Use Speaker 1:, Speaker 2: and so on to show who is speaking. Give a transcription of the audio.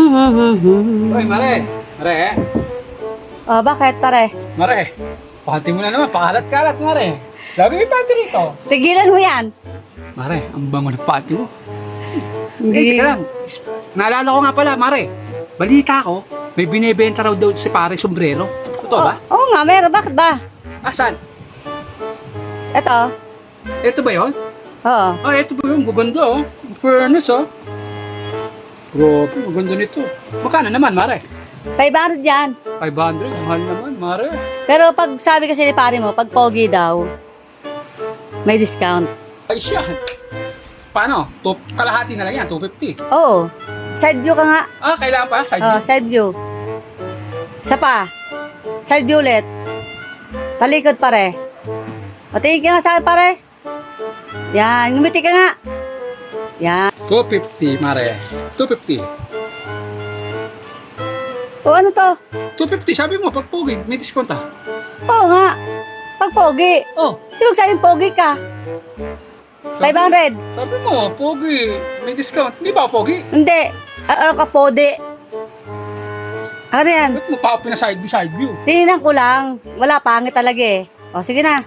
Speaker 1: Hoy, Mare. Mare.
Speaker 2: Oh, bakit pare?
Speaker 1: Mare. Panty mo na naman. Pakalat-kalat, Mare. Lagi may panty rito.
Speaker 2: Tigilan mo yan.
Speaker 1: Mare, ang bango ng panty mo.
Speaker 2: Hindi.
Speaker 1: Teka lang. Naalala ko nga pala, Mare. Balita ko, may binibenta raw daw si pare sombrero. Totoo ba?
Speaker 2: Oo nga, meron. Bakit ba?
Speaker 1: Asan?
Speaker 2: Ito.
Speaker 1: Ito ba yun?
Speaker 2: Oo.
Speaker 1: Ah, ito ba yun? Maganda, oh. Fairness, oh. Grabe, maganda nito. Magkano naman, Mare?
Speaker 2: 500 yan.
Speaker 1: 500, mahal naman, Mare.
Speaker 2: Pero pag sabi kasi ni pare mo, pag pogi daw, may discount.
Speaker 1: Ay, siya. Paano? Kalahati na lang yan, 250.
Speaker 2: Oo. Side view ka nga.
Speaker 1: Ah, kailangan pa? Side
Speaker 2: Oh,
Speaker 1: view?
Speaker 2: side view. Isa pa. Side view ulit. Talikod pare. O, tingin ka nga sa akin pare. Yan, ngumiti ka nga. Yan.
Speaker 1: 250, Mare. 250.
Speaker 2: O, ano to?
Speaker 1: 250, sabi mo, pag pogi, may discount ah.
Speaker 2: Oo nga. Pag pogi.
Speaker 1: Oh,
Speaker 2: Sino magsabing pogi ka? 500.
Speaker 1: sabi mo, pogi, may discount. Hindi ba pogi?
Speaker 2: Hindi. Ano ka, pode? Ano yan?
Speaker 1: Ba't mo pa pina side view, side view?
Speaker 2: Tininan ko lang. Wala, pangit talaga eh. O, sige na.